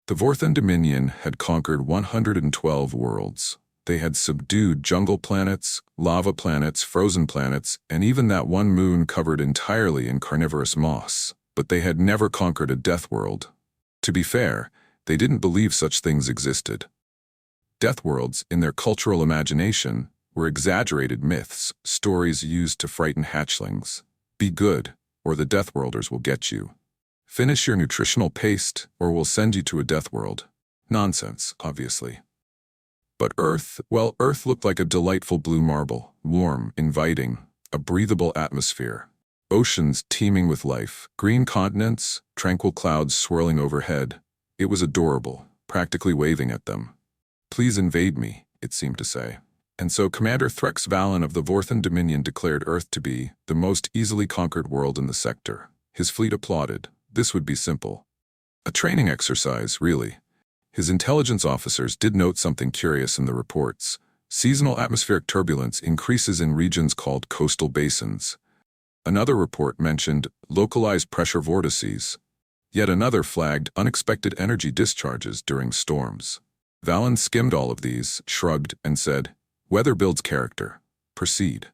The Vorthan Dominion had conquered 112 worlds. They had subdued jungle planets, lava planets, frozen planets, and even that one moon covered entirely in carnivorous moss. But they had never conquered a Deathworld. To be fair, they didn't believe such things existed. Deathworlds, in their cultural imagination, were exaggerated myths, stories used to frighten hatchlings. Be good, or the Deathworlders will get you. Finish your nutritional paste, or we'll send you to a Deathworld. Nonsense, obviously. But Earth, well, Earth looked like a delightful blue marble, warm, inviting, a breathable atmosphere. Oceans teeming with life, green continents, tranquil clouds swirling overhead. It was adorable, practically waving at them. Please invade me, it seemed to say. And so Commander Threx Valen of the Vorthan Dominion declared Earth to be the most easily conquered world in the sector. His fleet applauded. This would be simple. A training exercise, really. His intelligence officers did note something curious in the reports. Seasonal atmospheric turbulence increases in regions called coastal basins. Another report mentioned localized pressure vortices. Yet another flagged unexpected energy discharges during storms. Valen skimmed all of these, shrugged, and said, "Weather builds character. Proceed."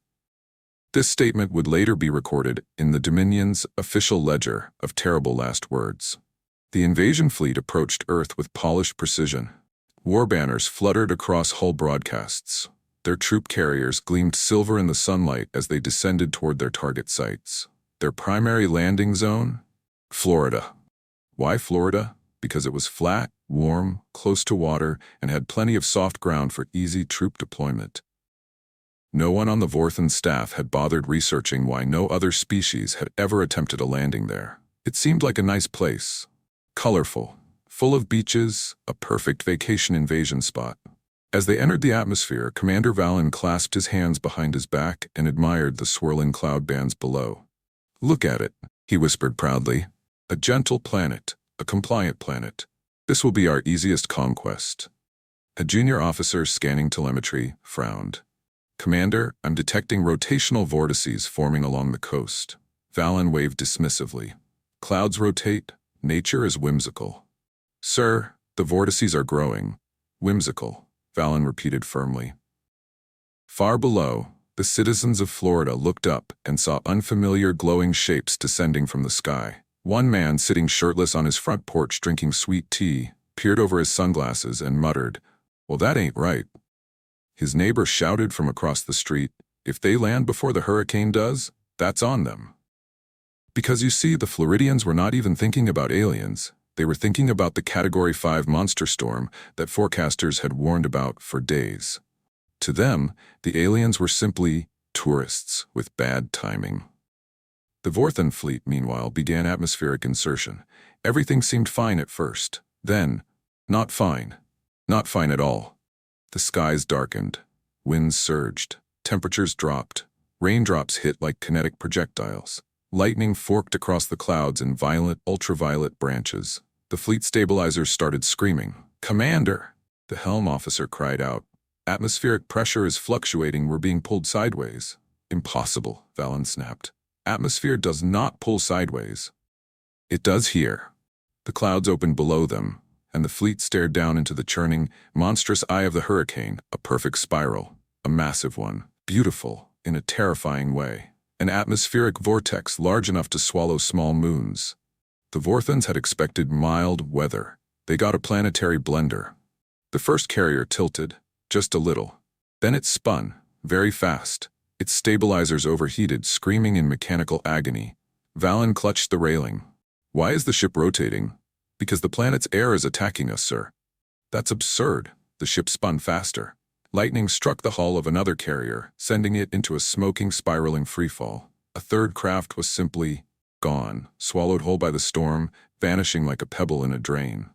This statement would later be recorded in the Dominion's official ledger of terrible last words. The invasion fleet approached Earth with polished precision. War banners fluttered across hull broadcasts. Their troop carriers gleamed silver in the sunlight as they descended toward their target sites. Their primary landing zone? Florida. Why Florida? Because it was flat, warm, close to water, and had plenty of soft ground for easy troop deployment. No one on the Vorthan staff had bothered researching why no other species had ever attempted a landing there. It seemed like a nice place. Colorful, full of beaches, a perfect vacation invasion spot. As they entered the atmosphere, Commander Valen clasped his hands behind his back and admired the swirling cloud bands below. "Look at it," he whispered proudly. "A gentle planet, a compliant planet. This will be our easiest conquest." A junior officer scanning telemetry frowned. "Commander, I'm detecting rotational vortices forming along the coast." Valen waved dismissively. "Clouds rotate. Nature is whimsical." "Sir, the vortices are growing." "Whimsical," Valen repeated firmly. Far below, the citizens of Florida looked up and saw unfamiliar glowing shapes descending from the sky. One man, sitting shirtless on his front porch drinking sweet tea, peered over his sunglasses and muttered, "Well, that ain't right." His neighbor shouted from across the street, "If they land before the hurricane does, that's on them." Because you see, the Floridians were not even thinking about aliens. They were thinking about the Category 5 monster storm that forecasters had warned about for days. To them, the aliens were simply tourists with bad timing. The Vorthan fleet, meanwhile, began atmospheric insertion. Everything seemed fine at first. Then, not fine. Not fine at all. The skies darkened. Winds surged. Temperatures dropped. Raindrops hit like kinetic projectiles. Lightning forked across the clouds in violent, ultraviolet branches. The fleet stabilizers started screaming. "Commander!" The helm officer cried out. "Atmospheric pressure is fluctuating. We're being pulled sideways." "Impossible," Valen snapped. "Atmosphere does not pull sideways." "It does here." The clouds opened below them, and the fleet stared down into the churning, monstrous eye of the hurricane, a perfect spiral, a massive one, beautiful, in a terrifying way. An atmospheric vortex large enough to swallow small moons. The Vorthans had expected mild weather. They got a planetary blender. The first carrier tilted, just a little. Then it spun, very fast. Its stabilizers overheated, screaming in mechanical agony. Valen clutched the railing. "Why is the ship rotating?" "Because the planet's air is attacking us, sir." "That's absurd." The ship spun faster. Lightning struck the hull of another carrier, sending it into a smoking, spiraling freefall. A third craft was simply gone, swallowed whole by the storm, vanishing like a pebble in a drain.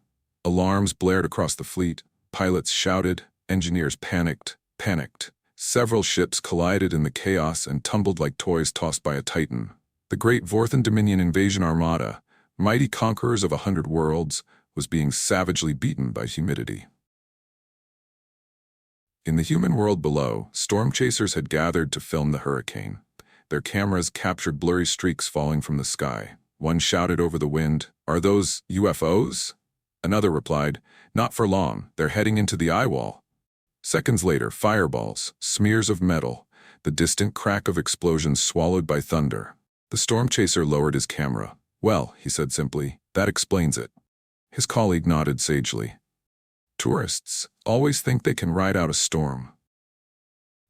Alarms blared across the fleet. Pilots shouted. Engineers panicked. Several ships collided in the chaos and tumbled like toys tossed by a titan. The great Vorthan Dominion invasion armada, mighty conquerors of 100 worlds, was being savagely beaten by humidity. In the human world below, storm chasers had gathered to film the hurricane. Their cameras captured blurry streaks falling from the sky. One shouted over the wind, "Are those UFOs?" Another replied, "Not for long, they're heading into the eye wall." Seconds later, fireballs, smears of metal, the distant crack of explosions swallowed by thunder. The storm chaser lowered his camera. "Well," he said simply, "that explains it." His colleague nodded sagely. "Tourists always think they can ride out a storm."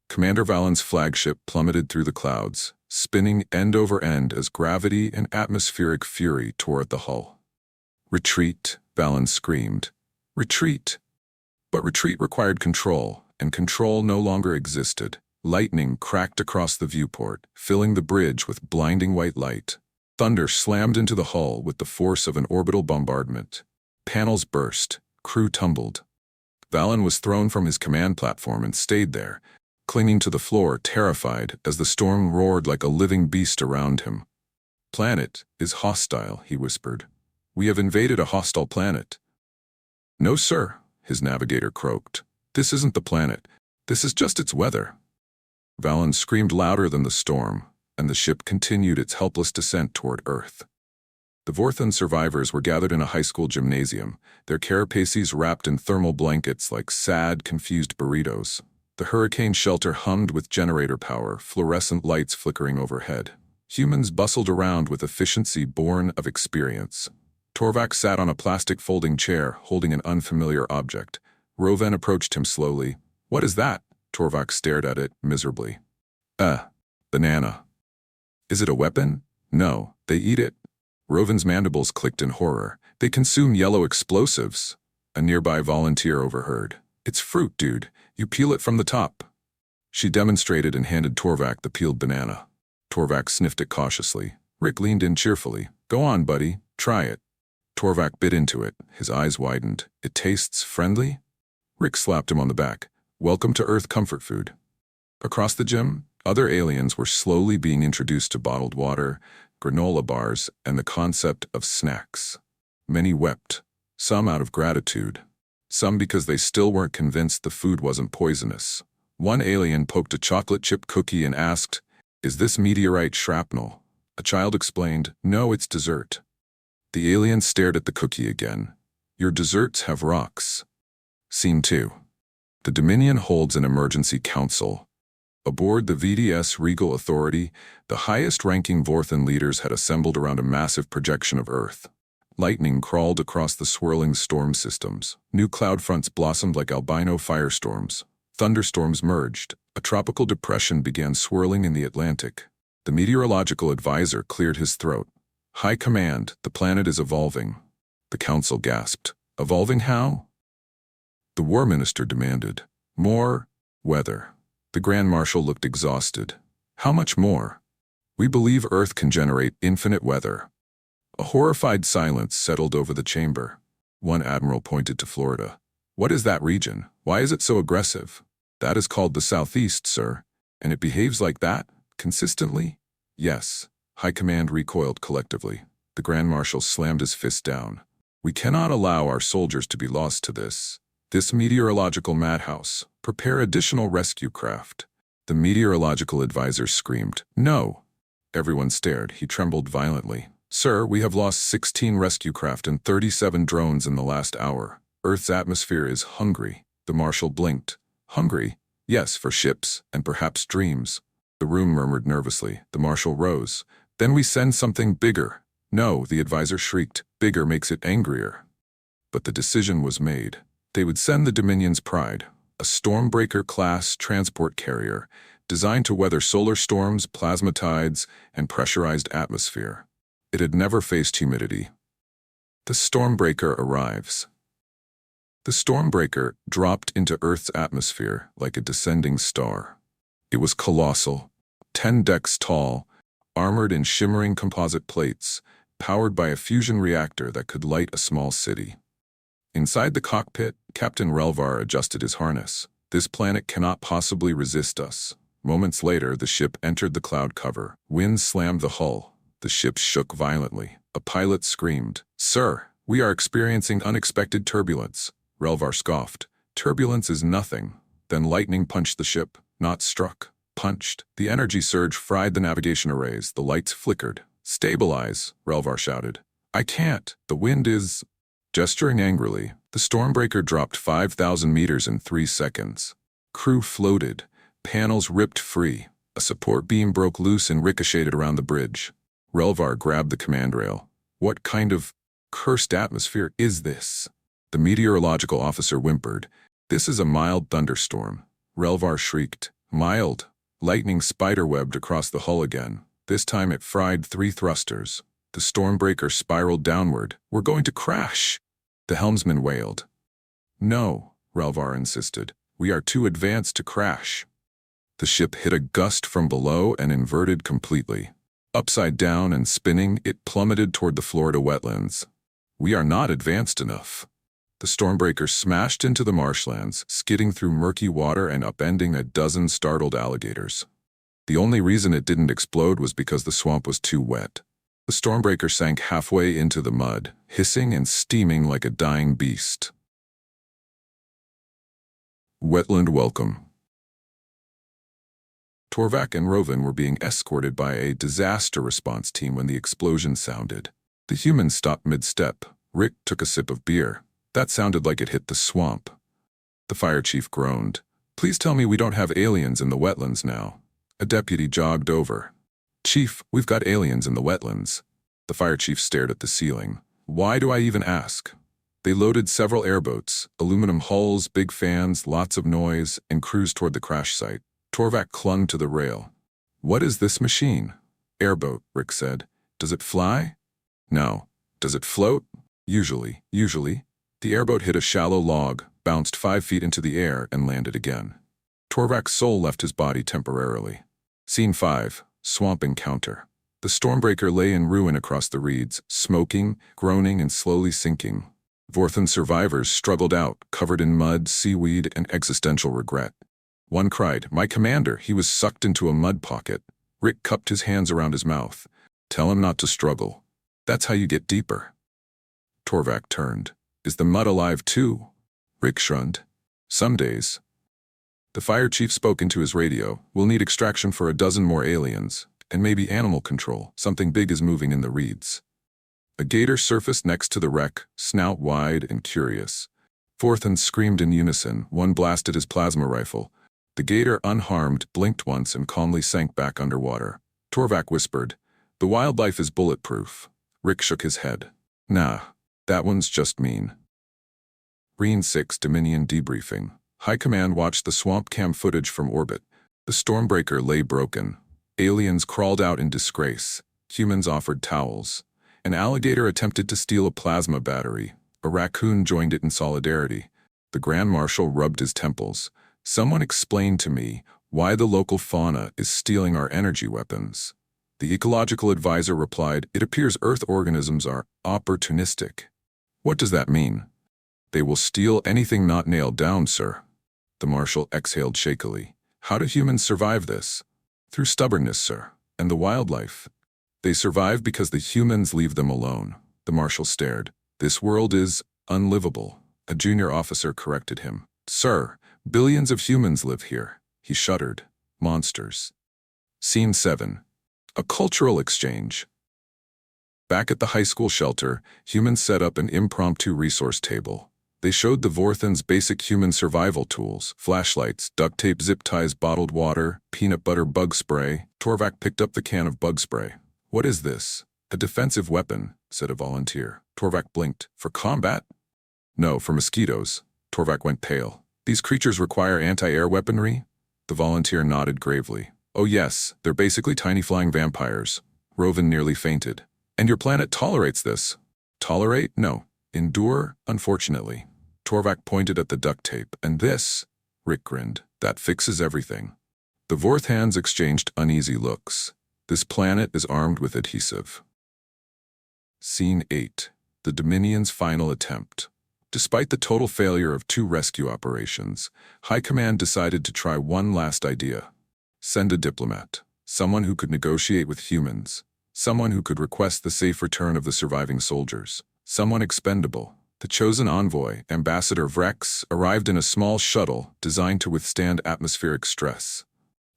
Commander Valen's flagship plummeted through the clouds, spinning end over end as gravity and atmospheric fury tore at the hull. "Retreat," Valen screamed. "Retreat." But retreat required control, and control no longer existed. Lightning cracked across the viewport, filling the bridge with blinding white light. Thunder slammed into the hull with the force of an orbital bombardment. Panels burst, crew tumbled. Valen was thrown from his command platform and stayed there, clinging to the floor, terrified as the storm roared like a living beast around him. "Planet is hostile," he whispered. "We have invaded a hostile planet." "No, sir," his navigator croaked. "This isn't the planet. This is just its weather." Valen screamed louder than the storm, and the ship continued its helpless descent toward Earth. The Vorthan survivors were gathered in a high school gymnasium, their carapaces wrapped in thermal blankets like sad, confused burritos. The hurricane shelter hummed with generator power, fluorescent lights flickering overhead. Humans bustled around with efficiency born of experience. Torvak sat on a plastic folding chair, holding an unfamiliar object. Roven approached him slowly. "What is that?" Torvak stared at it miserably. Banana." "Is it a weapon?" "No, they eat it." Roven's mandibles clicked in horror. "They consume yellow explosives." A nearby volunteer overheard. "It's fruit, dude. You peel it from the top." She demonstrated and handed Torvak the peeled banana. Torvak sniffed it cautiously. Rick leaned in cheerfully. "Go on, buddy. Try it." Torvak bit into it. His eyes widened. "It tastes friendly?" Rick slapped him on the back. "Welcome to Earth comfort food." Across the gym, other aliens were slowly being introduced to bottled water, granola bars, and the concept of snacks. Many wept, some out of gratitude, some because they still weren't convinced the food wasn't poisonous. One alien poked a chocolate chip cookie and asked, "Is this meteorite shrapnel?" A child explained, "No, it's dessert." The alien stared at the cookie again. "Your desserts have rocks." Scene 2. The Dominion holds an emergency council. Aboard the VDS Regal Authority, the highest-ranking Vorthan leaders had assembled around a massive projection of Earth. Lightning crawled across the swirling storm systems. New cloud fronts blossomed like albino firestorms. Thunderstorms merged. A tropical depression began swirling in the Atlantic. The meteorological advisor cleared his throat. "High Command, the planet is evolving." The council gasped. "Evolving how?" The War Minister demanded. "More weather." The Grand Marshal looked exhausted. "How much more?" "We believe Earth can generate infinite weather." A horrified silence settled over the chamber. One admiral pointed to Florida. "What is that region? Why is it so aggressive?" "That is called the Southeast, sir." "And it behaves like that? Consistently?" "Yes." High Command recoiled collectively. The Grand Marshal slammed his fist down. "We cannot allow our soldiers to be lost to this meteorological madhouse. Prepare additional rescue craft." The meteorological advisor screamed, "No!" Everyone stared. He trembled violently. "Sir, we have lost 16 rescue craft and 37 drones in the last hour. Earth's atmosphere is hungry." The Marshal blinked. "Hungry? Yes, for ships, and perhaps dreams." The room murmured nervously. The Marshal rose. "Then we send something bigger." "No," the advisor shrieked. "Bigger makes it angrier." But the decision was made. They would send the Dominion's Pride, a Stormbreaker-class transport carrier designed to weather solar storms, plasma tides, and pressurized atmosphere. It had never faced humidity. The Stormbreaker arrives. The Stormbreaker dropped into Earth's atmosphere like a descending star. It was colossal, 10 decks tall, armored in shimmering composite plates, powered by a fusion reactor that could light a small city. Inside the cockpit, Captain Relvar adjusted his harness. "This planet cannot possibly resist us." Moments later, the ship entered the cloud cover. Winds slammed the hull. The ship shook violently. A pilot screamed, "Sir, we are experiencing unexpected turbulence." Relvar scoffed. "Turbulence is nothing." Then lightning punched the ship, not struck. Punched. The energy surge fried the navigation arrays. The lights flickered. "Stabilize," Relvar shouted. "I can't. The wind is..." Gesturing angrily, the Stormbreaker dropped 5,000 meters in 3 seconds. Crew floated, panels ripped free, a support beam broke loose and ricocheted around the bridge. Relvar grabbed the command rail. What kind of cursed atmosphere is this? The meteorological officer whimpered. This is a mild thunderstorm. Relvar shrieked. Mild. Lightning spiderwebbed across the hull again. This time it fried 3 thrusters. The Stormbreaker spiraled downward. We're going to crash. The helmsman wailed. No, Relvar insisted. We are too advanced to crash. The ship hit a gust from below and inverted completely. Upside down and spinning, it plummeted toward the Florida wetlands. We are not advanced enough. The Stormbreaker smashed into the marshlands, skidding through murky water and upending a dozen startled alligators. The only reason it didn't explode was because the swamp was too wet. The Stormbreaker sank halfway into the mud, hissing and steaming like a dying beast. Wetland welcome. Torvak and Rovin were being escorted by a disaster response team when the explosion sounded. The humans stopped mid-step. Rick took a sip of beer. That sounded like it hit the swamp. The fire chief groaned. Please tell me we don't have aliens in the wetlands now. A deputy jogged over. Chief, we've got aliens in the wetlands. The fire chief stared at the ceiling. Why do I even ask? They loaded several airboats, aluminum hulls, big fans, lots of noise, and cruised toward the crash site. Torvak clung to the rail. What is this machine? Airboat, Rick said. Does it fly? No. Does it float? Usually. The airboat hit a shallow log, bounced 5 feet into the air, and landed again. Torvak's soul left his body temporarily. Scene 5. Swamp Encounter. The Stormbreaker lay in ruin across the reeds, smoking, groaning, and slowly sinking. Vorthan survivors struggled out, covered in mud, seaweed, and existential regret. One cried, "My commander, he was sucked into a mud pocket." Rick cupped his hands around his mouth. Tell him not to struggle. That's how you get deeper. Torvak turned. Is the mud alive too? Rick shrugged. Some days. The fire chief spoke into his radio. We'll need extraction for a dozen more aliens, and maybe animal control. Something big is moving in the reeds. A gator surfaced next to the wreck, snout wide and curious. Vorthan screamed in unison. One blasted his plasma rifle. The gator, unharmed, blinked once and calmly sank back underwater. Torvak whispered, "The wildlife is bulletproof." Rick shook his head. Nah, that one's just mean. Reen 6 Dominion debriefing. High Command watched the swamp cam footage from orbit. The Stormbreaker lay broken. Aliens crawled out in disgrace. Humans offered towels. An alligator attempted to steal a plasma battery. A raccoon joined it in solidarity. The Grand Marshal rubbed his temples. Someone explained to me why the local fauna is stealing our energy weapons. The ecological advisor replied, it appears Earth organisms are opportunistic. What does that mean? They will steal anything not nailed down, sir. The Marshal exhaled shakily. How do humans survive this? Through stubbornness, sir. And the wildlife? They survive because the humans leave them alone. The Marshal stared. This world is unlivable. A junior officer corrected him. Sir, billions of humans live here. He shuddered. Monsters. Scene 7. A cultural exchange. Back at the high school shelter, humans set up an impromptu resource table. They showed the Vorthans basic human survival tools, flashlights, duct tape, zip ties, bottled water, peanut butter bug spray. Torvak picked up the can of bug spray. What is this? A defensive weapon, said a volunteer. Torvak blinked. For combat? No, for mosquitoes. Torvak went pale. These creatures require anti-air weaponry? The volunteer nodded gravely. Oh yes, they're basically tiny flying vampires. Rovin nearly fainted. And your planet tolerates this? Tolerate? No. Endure? Unfortunately. Torvak pointed at the duct tape. And this? Rick grinned. That fixes everything. The Vorthans exchanged uneasy looks. This planet is armed with adhesive. Scene 8. The Dominion's final attempt. Despite the total failure of 2 rescue operations, High Command decided to try one last idea. Send a diplomat. Someone who could negotiate with humans. Someone who could request the safe return of the surviving soldiers. Someone expendable. The chosen envoy, Ambassador Vrex, arrived in a small shuttle designed to withstand atmospheric stress.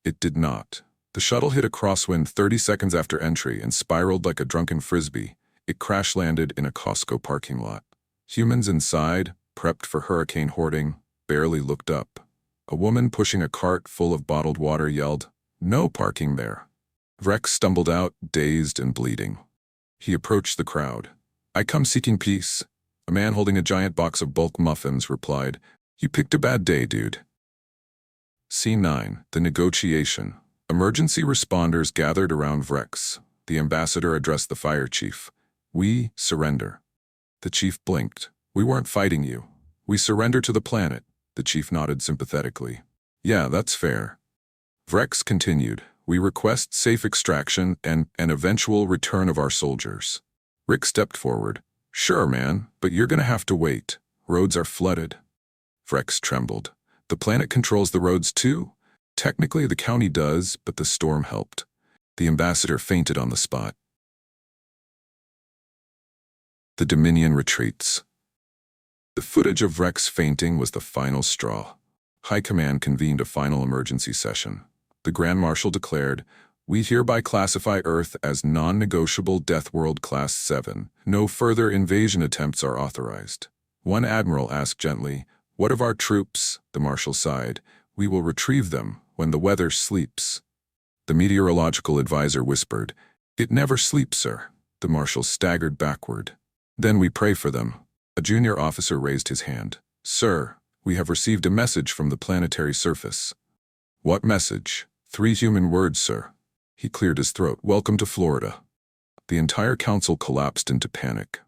It did not. The shuttle hit a crosswind 30 seconds after entry and spiraled like a drunken frisbee. It crash-landed in a Costco parking lot. Humans inside, prepped for hurricane hoarding, barely looked up. A woman pushing a cart full of bottled water yelled, "No parking there." Vrex stumbled out, dazed and bleeding. He approached the crowd. "I come seeking peace." A man holding a giant box of bulk muffins replied, "You picked a bad day, dude." Scene 9. The Negotiation. Emergency responders gathered around Vrex. The ambassador addressed the fire chief. "We surrender." The chief blinked. "We weren't fighting you. We surrender to the planet." The chief nodded sympathetically. "Yeah, that's fair." Vrex continued. "We request safe extraction and an eventual return of our soldiers." Rick stepped forward. "Sure, man, but you're gonna have to wait. Roads are flooded." Vrex trembled. "The planet controls the roads too?" "Technically the county does, but the storm helped." The ambassador fainted on the spot. The Dominion retreats. The footage of Vrex fainting was the final straw. High Command convened a final emergency session. The Grand Marshal declared, "We hereby classify Earth as non-negotiable Deathworld Class 7. No further invasion attempts are authorized." One admiral asked gently, "What of our troops?" The Marshal sighed, "We will retrieve them when the weather sleeps." The meteorological advisor whispered, "It never sleeps, sir." The Marshal staggered backward. "Then we pray for them." A junior officer raised his hand. "Sir, we have received a message from the planetary surface." "What message?" "3 human words, sir." He cleared his throat. "Welcome to Florida." The entire council collapsed into panic.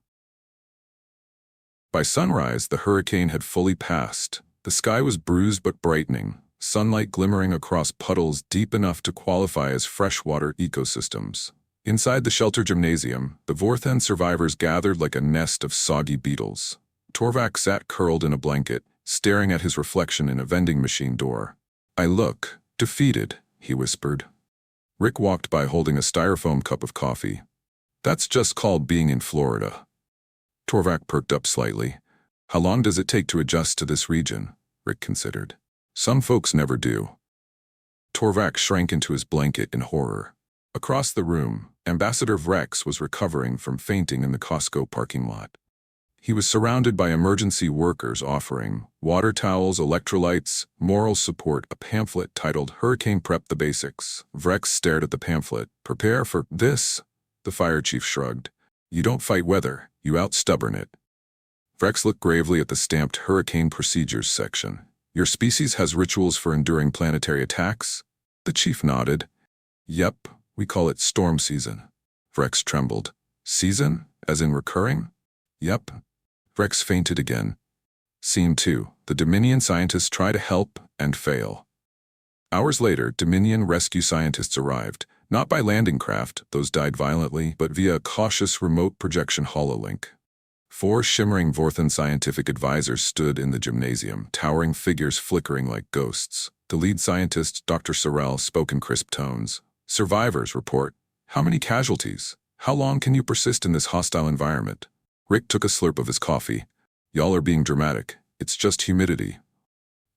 By sunrise, the hurricane had fully passed. The sky was bruised but brightening, sunlight glimmering across puddles deep enough to qualify as freshwater ecosystems. Inside the shelter gymnasium, the Vorthan survivors gathered like a nest of soggy beetles. Torvak sat curled in a blanket, staring at his reflection in a vending machine door. "I look defeated," he whispered. Rick walked by holding a styrofoam cup of coffee. "That's just called being in Florida." Torvak perked up slightly. "How long does it take to adjust to this region?" Rick considered. "Some folks never do." Torvak shrank into his blanket in horror. Across the room, Ambassador Vrex was recovering from fainting in the Costco parking lot. He was surrounded by emergency workers offering water towels, electrolytes, moral support, a pamphlet titled Hurricane Prep: The Basics. Vrex stared at the pamphlet. "Prepare for this?" The fire chief shrugged. "You don't fight weather, you out-stubborn it." Vrex looked gravely at the stamped Hurricane Procedures section. "Your species has rituals for enduring planetary attacks?" The chief nodded. "Yep. We call it storm season." Vrex trembled. "Season? As in recurring?" "Yep." Vrex fainted again. Scene 2. The Dominion scientists try to help and fail. Hours later, Dominion rescue scientists arrived, not by landing craft, those died violently, but via a cautious remote projection hololink. 4 shimmering Vorthan scientific advisors stood in the gymnasium, towering figures flickering like ghosts. The lead scientist, Dr. Sorrell, spoke in crisp tones. "Survivors report. How many casualties? How long can you persist in this hostile environment?" Rick took a slurp of his coffee. "Y'all are being dramatic. It's just humidity."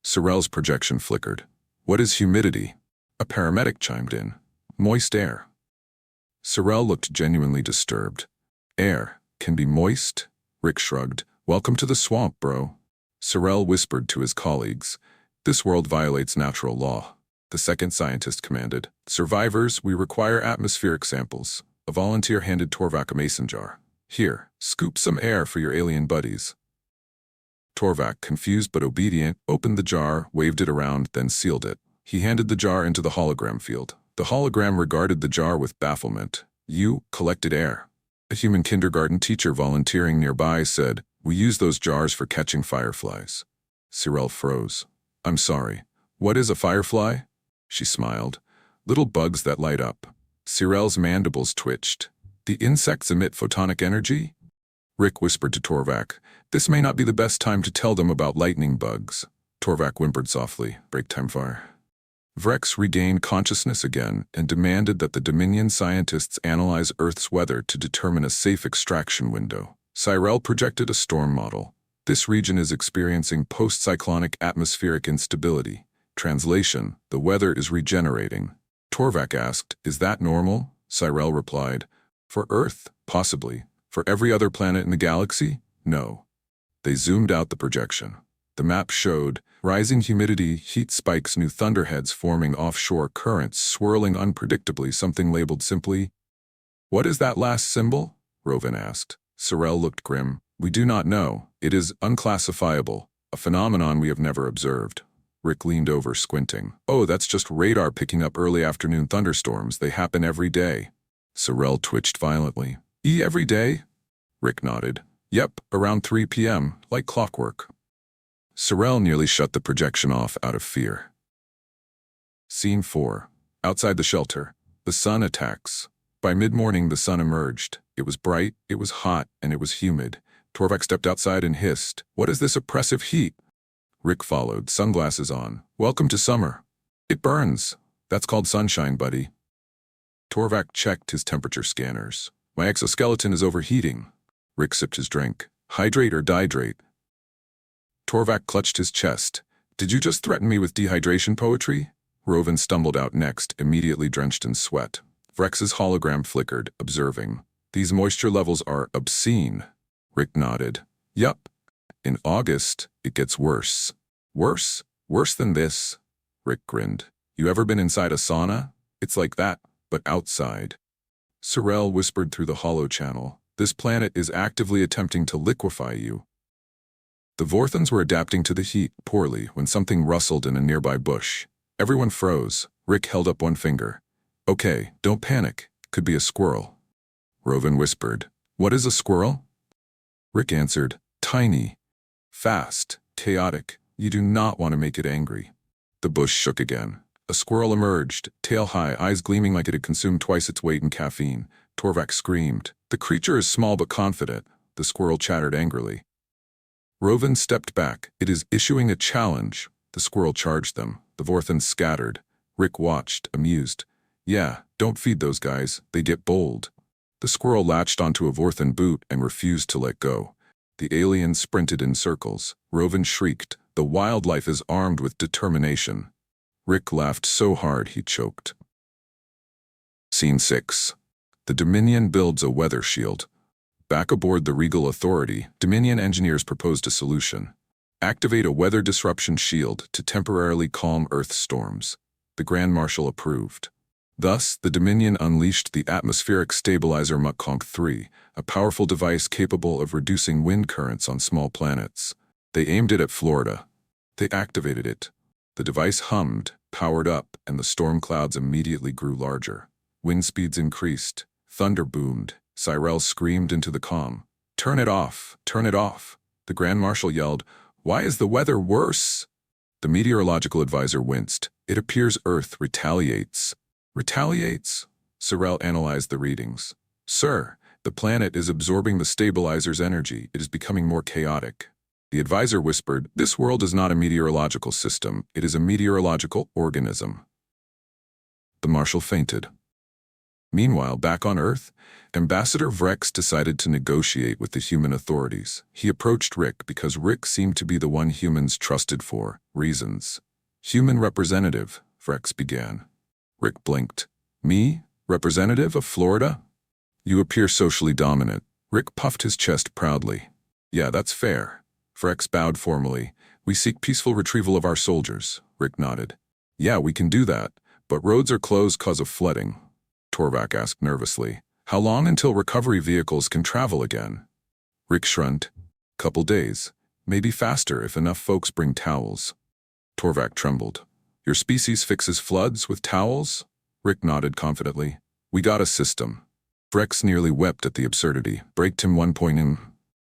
Sorrell's projection flickered. "What is humidity?" A paramedic chimed in. "Moist air." Sorrell looked genuinely disturbed. "Air can be moist?" Rick shrugged. "Welcome to the swamp, bro." Sorrell whispered to his colleagues. "This world violates natural law." The second scientist commanded. "Survivors, we require atmospheric samples." A volunteer handed Torvak a mason jar. "Here, scoop some air for your alien buddies." Torvak, confused but obedient, opened the jar, waved it around, then sealed it. He handed the jar into the hologram field. The hologram regarded the jar with bafflement. "You collected air." A human kindergarten teacher volunteering nearby said, "We use those jars for catching fireflies." Cyril froze. "I'm sorry. What is a firefly?" She smiled. "Little bugs that light up." Cyril's mandibles twitched. "The insects emit photonic energy?" Rick whispered to Torvak, "This may not be the best time to tell them about lightning bugs." Torvak whimpered softly, "Break time fire." Vrex regained consciousness again and demanded that the Dominion scientists analyze Earth's weather to determine a safe extraction window. Cyril projected a storm model. "This region is experiencing post-cyclonic atmospheric instability. Translation, the weather is regenerating." Torvak asked, "Is that normal?" Cyril replied, "For Earth, possibly. For every other planet in the galaxy, no." They zoomed out the projection. The map showed rising humidity, heat spikes, new thunderheads forming offshore currents, swirling unpredictably, something labeled simply. "What is that last symbol?" Rovin asked. Sorel looked grim. "We do not know. It is unclassifiable, a phenomenon we have never observed." Rick leaned over, squinting. "Oh, that's just radar picking up early afternoon thunderstorms. They happen every day." Sorel twitched violently. Every day?" Rick nodded. "Yep, around 3 p.m., like clockwork." Sorel nearly shut the projection off out of fear. Scene 4. Outside the shelter. The sun attacks. By mid-morning, the sun emerged. It was bright, it was hot, and it was humid. Torvak stepped outside and hissed, "What is this oppressive heat?" Rick followed, sunglasses on. "Welcome to summer." "It burns." "That's called sunshine, buddy." Torvak checked his temperature scanners. "My exoskeleton is overheating." Rick sipped his drink. "Hydrate or dihydrate?" Torvak clutched his chest. "Did you just threaten me with dehydration poetry?" Rovin stumbled out next, immediately drenched in sweat. Vrex's hologram flickered, observing. "These moisture levels are obscene." Rick nodded. "Yup. In August, it gets worse." "Worse? Worse than this?" Rick grinned. "You ever been inside a sauna? It's like that, but outside." Sorel whispered through the holo channel. "This planet is actively attempting to liquefy you." The Vorthans were adapting to the heat poorly when something rustled in a nearby bush. Everyone froze. Rick held up one finger. "Okay, don't panic. Could be a squirrel." Rovin whispered. "What is a squirrel?" Rick answered. "Tiny. Fast. Chaotic. You do not want to make it angry." The bush shook again. A squirrel emerged, tail high, eyes gleaming like it had consumed twice its weight in caffeine. Torvak screamed. "The creature is small but confident." The squirrel chattered angrily. Rovin stepped back. "It is issuing a challenge." The squirrel charged them. The Vorthans scattered. Rick watched, amused. "Yeah, don't feed those guys. They get bold." The squirrel latched onto a Vorthan boot and refused to let go. The aliens sprinted in circles. Rovin shrieked. "The wildlife is armed with determination." Rick laughed so hard he choked. Scene 6. The Dominion builds a weather shield. Back aboard the Regal Authority, Dominion engineers proposed a solution. Activate a weather disruption shield to temporarily calm Earth storms. The Grand Marshal approved. Thus, the Dominion unleashed the atmospheric stabilizer Mukkonk-3, a powerful device capable of reducing wind currents on small planets. They aimed it at Florida. They activated it. The device hummed, powered up, and the storm clouds immediately grew larger. Wind speeds increased. Thunder boomed. Cyrell screamed into the calm. "Turn it off! Turn it off!" The Grand Marshal yelled, "Why is the weather worse?" The meteorological advisor winced. "It appears Earth retaliates." "Retaliates?" Cyrell analyzed the readings. "Sir, the planet is absorbing the stabilizer's energy. It is becoming more chaotic." The advisor whispered, "This world is not a meteorological system. It is a meteorological organism." The Marshal fainted. Meanwhile, back on Earth, Ambassador Vrex decided to negotiate with the human authorities. He approached Rick because Rick seemed to be the one humans trusted for reasons. "Human representative," Vrex began. Rick blinked. "Me? Representative of Florida? You appear socially dominant." Rick puffed his chest proudly. "Yeah, that's fair." Vrex bowed formally. "We seek peaceful retrieval of our soldiers." Rick nodded. "Yeah, we can do that, but roads are closed cause of flooding." Torvak asked nervously. "How long until recovery vehicles can travel again?" Rick shrugged. "Couple days. Maybe faster if enough folks bring towels." Torvak trembled. "Your species fixes floods with towels?" Rick nodded confidently. "We got a system." Vrex nearly wept at the absurdity. Braked him 1 point in.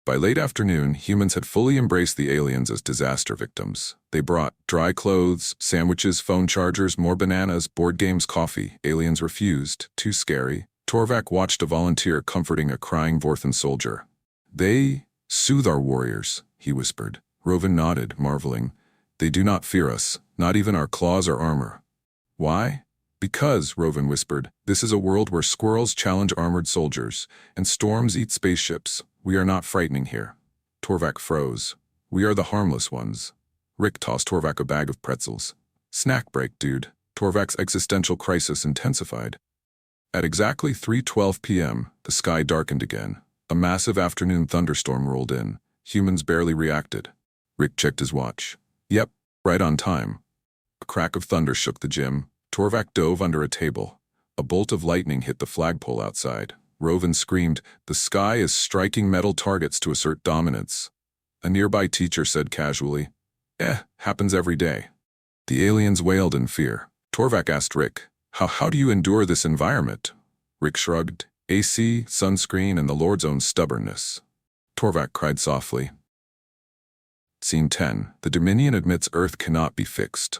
By late afternoon, humans had fully embraced the aliens as disaster victims. They brought dry clothes, sandwiches, phone chargers, more bananas, board games, coffee. Aliens refused. Too scary. Torvak watched a volunteer comforting a crying Vorthan soldier. "They soothe our warriors," he whispered. Rovin nodded, marveling. "They do not fear us, not even our claws or armor." "Why?" "Because," Rovin whispered, "this is a world where squirrels challenge armored soldiers, and storms eat spaceships. We are not frightening here." Torvak froze. "We are the harmless ones." Rick tossed Torvak a bag of pretzels. "Snack break, dude." Torvak's existential crisis intensified. At exactly 3:12 p.m., the sky darkened again. A massive afternoon thunderstorm rolled in. Humans barely reacted. Rick checked his watch. Yep, right on time. A crack of thunder shook the gym. Torvak dove under a table. A bolt of lightning hit the flagpole outside. Rovin screamed, "The sky is striking metal targets to assert dominance." A nearby teacher said casually, happens every day." The aliens wailed in fear. Torvak asked Rick, How do you endure this environment?" Rick shrugged, "AC, sunscreen, and the Lord's own stubbornness." Torvak cried softly. Scene 10. The Dominion admits Earth cannot be fixed.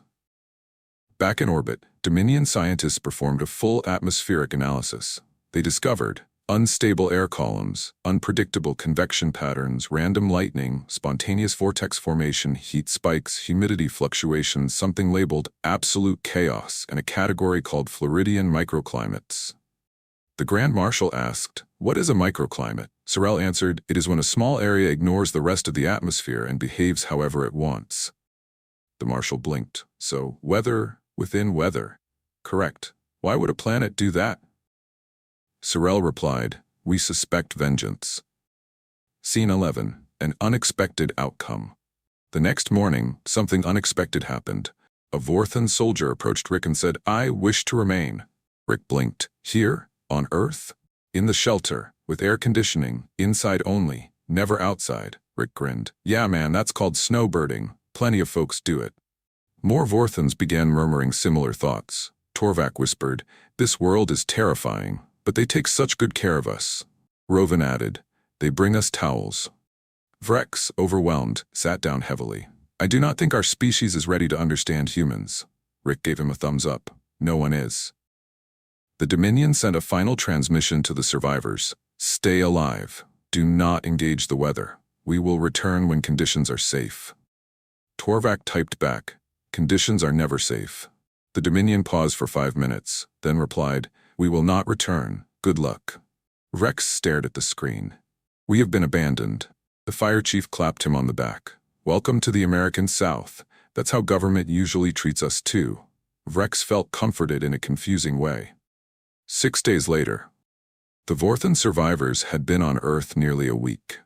Back in orbit, Dominion scientists performed a full atmospheric analysis. They discovered unstable air columns, unpredictable convection patterns, random lightning, spontaneous vortex formation, heat spikes, humidity fluctuations, something labeled absolute chaos, and a category called Floridian microclimates. The Grand Marshal asked, "What is a microclimate?" Sorel answered, "It is when a small area ignores the rest of the atmosphere and behaves however it wants." The Marshal blinked. "So, weather within weather. Correct. Why would a planet do that?" Sorel replied, "We suspect vengeance." Scene 11. An unexpected outcome. The next morning, something unexpected happened. A Vorthan soldier approached Rick and said, "I wish to remain." Rick blinked. "Here? On Earth?" "In the shelter, with air conditioning, inside only, never outside." Rick grinned. "Yeah man, that's called snowbirding. Plenty of folks do it." More Vorthans began murmuring similar thoughts. Torvak whispered, "This world is terrifying, but they take such good care of us." Rovin added, "They bring us towels." Vrex, overwhelmed, sat down heavily. "I do not think our species is ready to understand humans." Rick gave him a thumbs up. "No one is." The Dominion sent a final transmission to the survivors. "Stay alive. Do not engage the weather. We will return when conditions are safe." Torvak typed back, "Conditions are never safe." The Dominion paused for 5 minutes, then replied, "We will not return. Good luck." Rex stared at the screen. "We have been abandoned." The fire chief clapped him on the back. "Welcome to the American South. That's how government usually treats us too." Rex felt comforted in a confusing way. 6 days later. The Vorthan survivors had been on Earth nearly a week.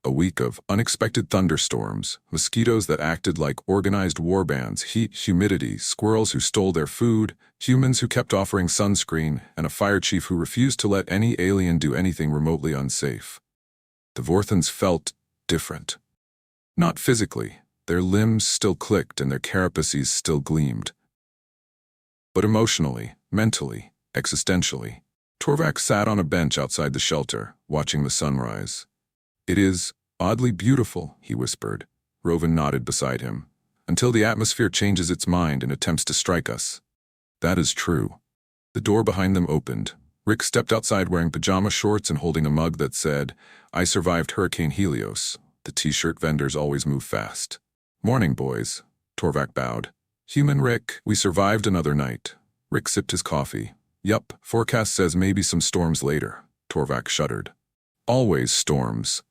A week of unexpected thunderstorms, mosquitoes that acted like organized war bands, heat, humidity, squirrels who stole their food, humans who kept offering sunscreen, and a fire chief who refused to let any alien do anything remotely unsafe. The Vorthans felt different. Not physically, their limbs still clicked and their carapaces still gleamed. But emotionally, mentally, existentially. Torvak sat on a bench outside the shelter, watching the sunrise. "It is oddly beautiful," he whispered. Rovin nodded beside him. "Until the atmosphere changes its mind and attempts to strike us." "That is true." The door behind them opened. Rick stepped outside wearing pajama shorts and holding a mug that said, "I survived Hurricane Helios." The t-shirt vendors always move fast. "Morning, boys." Torvak bowed. "Human Rick, we survived another night." Rick sipped his coffee. "Yup, forecast says maybe some storms later." Torvak shuddered. "Always storms."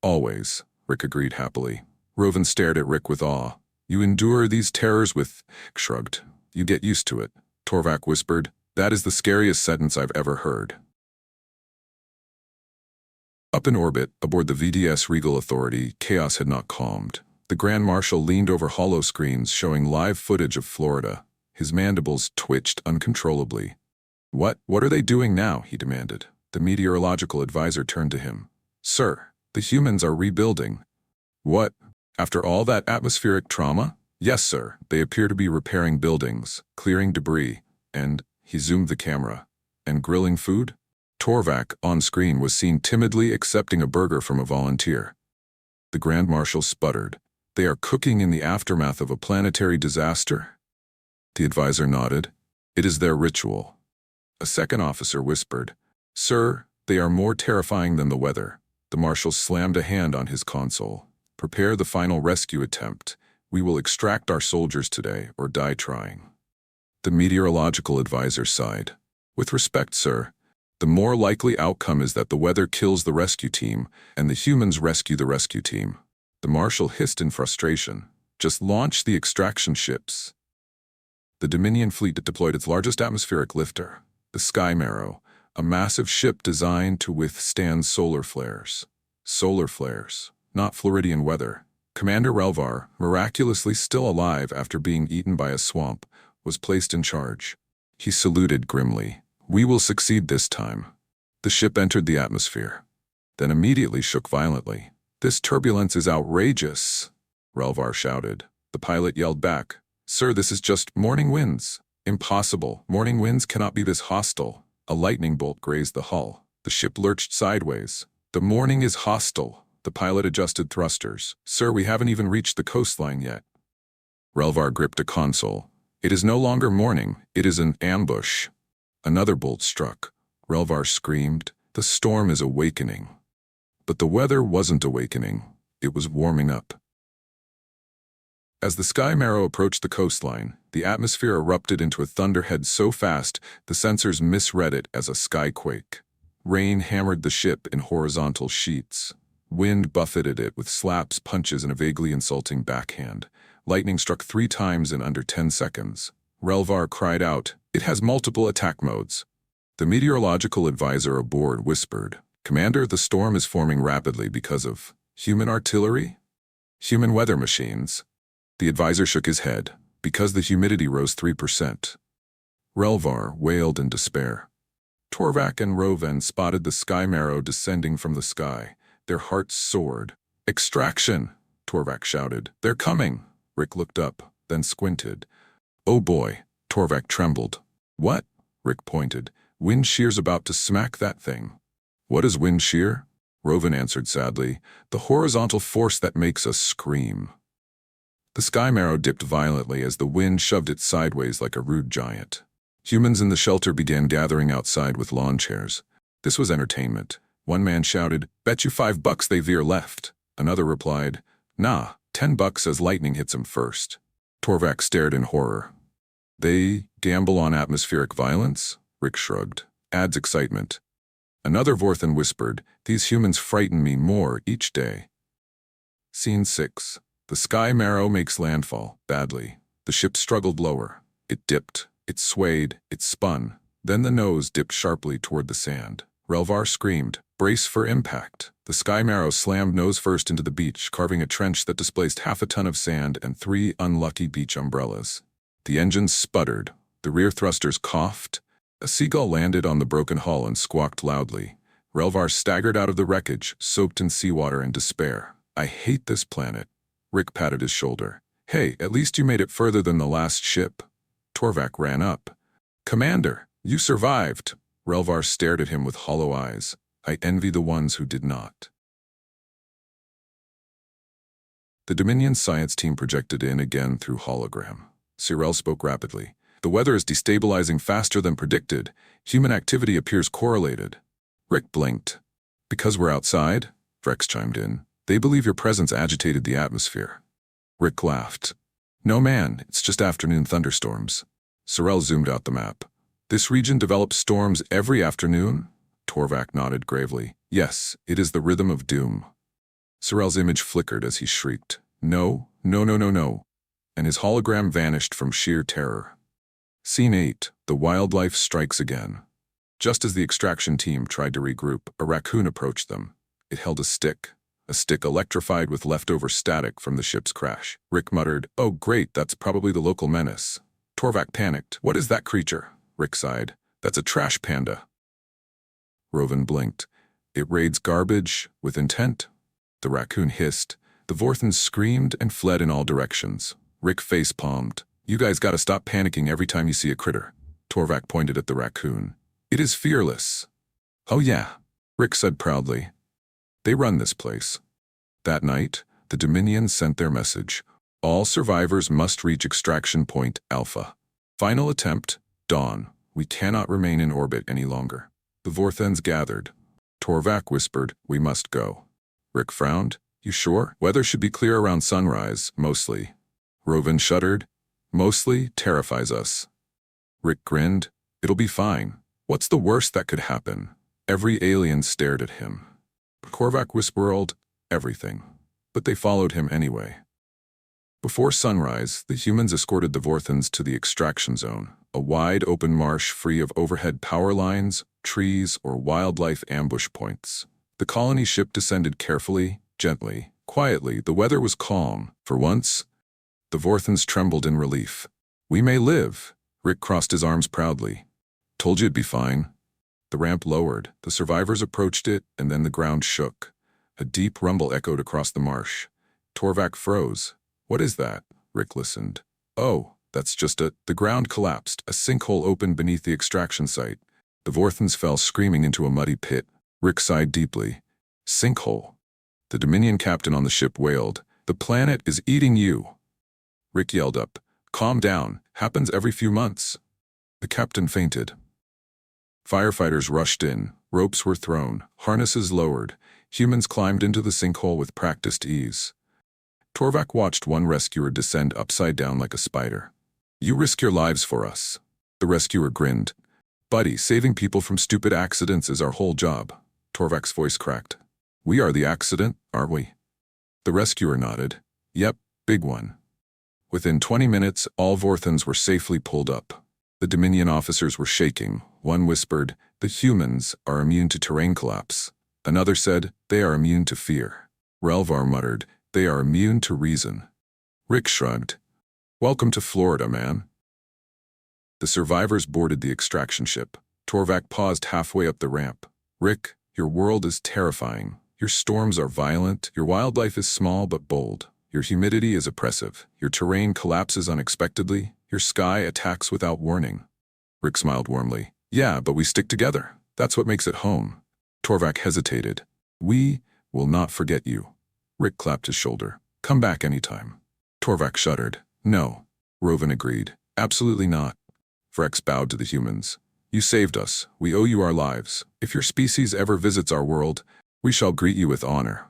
"Always," Rick agreed happily. Rovin stared at Rick with awe. "You endure these terrors with—" shrugged. "You get used to it." Torvak whispered, "That is the scariest sentence I've ever heard." Up in orbit, aboard the VDS Regal Authority, chaos had not calmed. The Grand Marshal leaned over hollow screens showing live footage of Florida. His mandibles twitched uncontrollably. What are they doing now?" he demanded. The meteorological advisor turned to him. "Sir, the humans are rebuilding." "What? After all that atmospheric trauma?" "Yes, sir. They appear to be repairing buildings, clearing debris, and," he zoomed the camera, "and grilling food?" Torvak, on screen, was seen timidly accepting a burger from a volunteer. The Grand Marshal sputtered. "They are cooking in the aftermath of a planetary disaster?" The advisor nodded. "It is their ritual." A second officer whispered, "Sir, they are more terrifying than the weather." The Marshal slammed a hand on his console. "Prepare the final rescue attempt. We will extract our soldiers today or die trying." The meteorological advisor sighed. "With respect, sir, the more likely outcome is that the weather kills the rescue team and the humans rescue the rescue team." The Marshal hissed in frustration. "Just launch the extraction ships." The Dominion fleet deployed its largest atmospheric lifter, the Sky Marrow, a massive ship designed to withstand solar flares. Solar flares. not Floridian weather. Commander Relvar, miraculously still alive after being eaten by a swamp, was placed in charge. He saluted grimly. "We will succeed this time." The ship entered the atmosphere, then immediately shook violently. "This turbulence is outrageous," Relvar shouted. The pilot yelled back, "Sir, this is just morning winds." "Impossible. Morning winds cannot be this hostile." A lightning bolt grazed the hull. The ship lurched sideways. "The morning is hostile." The pilot adjusted thrusters. "Sir, we haven't even reached the coastline yet." Relvar gripped a console. "It is no longer morning. It is an ambush." Another bolt struck. Relvar screamed, "The storm is awakening." But the weather wasn't awakening. It was warming up. As the Sky Marrow approached the coastline, the atmosphere erupted into a thunderhead so fast the sensors misread it as a skyquake. Rain hammered the ship in horizontal sheets. Wind buffeted it with slaps, punches, and a vaguely insulting backhand. Lightning struck 3 times in under 10 seconds. Relvar cried out, "It has multiple attack modes." The meteorological advisor aboard whispered, "Commander, the storm is forming rapidly because of human artillery? Human weather machines." The advisor shook his head, "Because the humidity rose 3%. Relvar wailed in despair. Torvak and Rovan spotted the Sky Marrow descending from the sky. Their hearts soared. "Extraction!" Torvak shouted. "They're coming!" Rick looked up, then squinted. "Oh boy!" Torvak trembled. "What?" Rick pointed. "Wind shear's about to smack that thing." "What is wind shear?" Rovan answered sadly. "The horizontal force that makes us scream." The Sky Marrow dipped violently as the wind shoved it sideways like a rude giant. Humans in the shelter began gathering outside with lawn chairs. This was entertainment. One man shouted, "Bet you $5 they veer left." Another replied, "Nah, $10 as lightning hits 'em first." Torvak stared in horror. "They gamble on atmospheric violence?" Rick shrugged. "Adds excitement." Another Vorthan whispered, "These humans frighten me more each day." Scene 6. The Sky Marrow makes landfall, badly. The ship struggled lower. It dipped, it swayed, it spun. Then the nose dipped sharply toward the sand. Relvar screamed, "Brace for impact." The Sky Marrow slammed nose first into the beach, carving a trench that displaced half a ton of sand and 3 unlucky beach umbrellas. The engines sputtered. The rear thrusters coughed. A seagull landed on the broken hull and squawked loudly. Relvar staggered out of the wreckage, soaked in seawater and despair. "I hate this planet." Rick patted his shoulder. "Hey, at least you made it further than the last ship." Torvak ran up. "Commander, you survived." Relvar stared at him with hollow eyes. "I envy the ones who did not." The Dominion science team projected in again through hologram. Cyril spoke rapidly. "The weather is destabilizing faster than predicted. Human activity appears correlated." Rick blinked. "Because we're outside?" Vrex chimed in. "They believe your presence agitated the atmosphere." Rick laughed. "No man, it's just afternoon thunderstorms." Cyril zoomed out the map. "This region develops storms every afternoon?" Torvak nodded gravely. "Yes, it is the rhythm of doom." Cyril's image flickered as he shrieked, "No, no, no, no, no," and his hologram vanished from sheer terror. Scene 8. The wildlife strikes again. Just as the extraction team tried to regroup, a raccoon approached them. It held a stick electrified with leftover static from the ship's crash. Rick muttered, "Oh great, that's probably the local menace." Torvak panicked. "What is that creature?" Rick sighed. "That's a trash panda." Rovan blinked. "It raids garbage with intent." The raccoon hissed. The Vorthans screamed and fled in all directions. Rick face-palmed. "You guys gotta stop panicking every time you see a critter." Torvak pointed at the raccoon. "It is fearless." "Oh yeah," Rick said proudly. "They run this place." That night, the Dominion sent their message. All survivors must reach extraction point Alpha. Final attempt, dawn. We cannot remain in orbit any longer. The Vorthans gathered. Torvak whispered, "We must go." Rick frowned. "You sure? Weather should be clear around sunrise, mostly." Rovan shuddered. "Mostly terrifies us." Rick grinned. "It'll be fine. What's the worst that could happen?" Every alien stared at him. Torvak whispered, "Everything." But they followed him anyway. Before sunrise, the humans escorted the Vorthans to the extraction zone, a wide open marsh free of overhead power lines, trees, or wildlife ambush points. The colony ship descended carefully, gently, Quietly, the weather was calm. For once, the Vorthans trembled in relief. "We may live." Rick crossed his arms proudly. "Told you it'd be fine." The ramp lowered. The survivors approached it, and then the ground shook. A deep rumble echoed across the marsh. Torvak froze. "What is that?" Rick listened. "Oh, that's just the ground collapsed. A sinkhole opened beneath the extraction site." The Vorthans fell screaming into a muddy pit. Rick sighed deeply. "Sinkhole." The Dominion captain on the ship wailed. "The planet is eating you." Rick yelled up. "Calm down. Happens every few months." The captain fainted. Firefighters rushed in. Ropes were thrown. Harnesses lowered. Humans climbed into the sinkhole with practiced ease. Torvak watched one rescuer descend upside down like a spider. "You risk your lives for us." The rescuer grinned. "Buddy, saving people from stupid accidents is our whole job." Torvak's voice cracked. "We are the accident, aren't we?" The rescuer nodded. "Yep, big one." Within 20 minutes, all Vorthans were safely pulled up. The Dominion officers were shaking. One whispered, "The humans are immune to terrain collapse." Another said, "They are immune to fear." Relvar muttered, "They are immune to reason." Rick shrugged. "Welcome to Florida, man." The survivors boarded the extraction ship. Torvak paused halfway up the ramp. "Rick, your world is terrifying. Your storms are violent. Your wildlife is small but bold. Your humidity is oppressive. Your terrain collapses unexpectedly. Your sky attacks without warning." Rick smiled warmly. "Yeah, but we stick together. That's what makes it home." Torvak hesitated. "We will not forget you." Rick clapped his shoulder. "Come back anytime." Torvak shuddered. "No." Rovan agreed. "Absolutely not." Vrex bowed to the humans. "You saved us. We owe you our lives. If your species ever visits our world, we shall greet you with honor."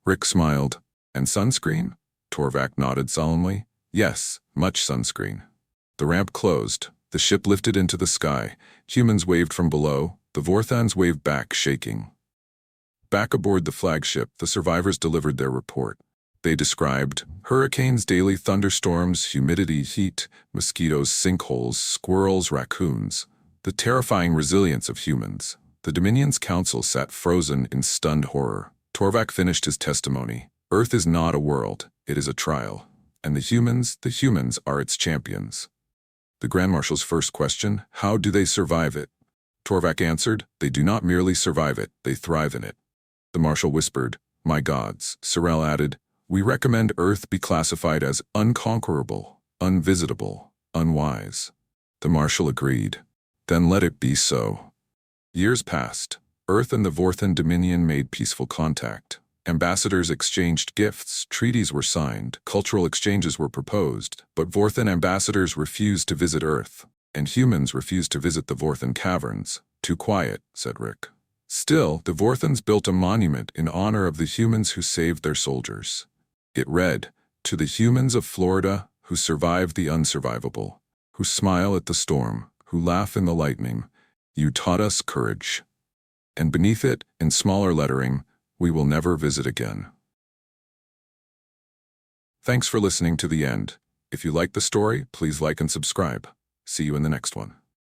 Rick smiled. "And sunscreen?" Torvak nodded solemnly. "Yes, much sunscreen." The ramp closed. The ship lifted into the sky. Humans waved from below. The Vorthans waved back, shaking. Back aboard the flagship, the survivors delivered their report. They described hurricanes, daily thunderstorms, humidity, heat, mosquitoes, sinkholes, squirrels, raccoons. The terrifying resilience of humans. The Dominion's council sat frozen in stunned horror. Torvak finished his testimony. "Earth is not a world, it is a trial. And the humans are its champions." The Grand Marshal's first question, "How do they survive it?" Torvak answered, "They do not merely survive it, they thrive in it." The Marshal whispered, "My gods." Sorel added, "We recommend Earth be classified as unconquerable, unvisitable, unwise." The Marshal agreed. "Then let it be so." Years passed. Earth and the Vorthan Dominion made peaceful contact. Ambassadors exchanged gifts, treaties were signed, cultural exchanges were proposed, but Vorthan ambassadors refused to visit Earth, and humans refused to visit the Vorthan caverns. "Too quiet," said Rick. Still, the Vorthans built a monument in honor of the humans who saved their soldiers. It read, "To the humans of Florida who survive the unsurvivable, who smile at the storm, who laugh in the lightning, you taught us courage." And beneath it, in smaller lettering, "We will never visit again." Thanks for listening to the end. If you like the story, please like and subscribe. See you in the next one.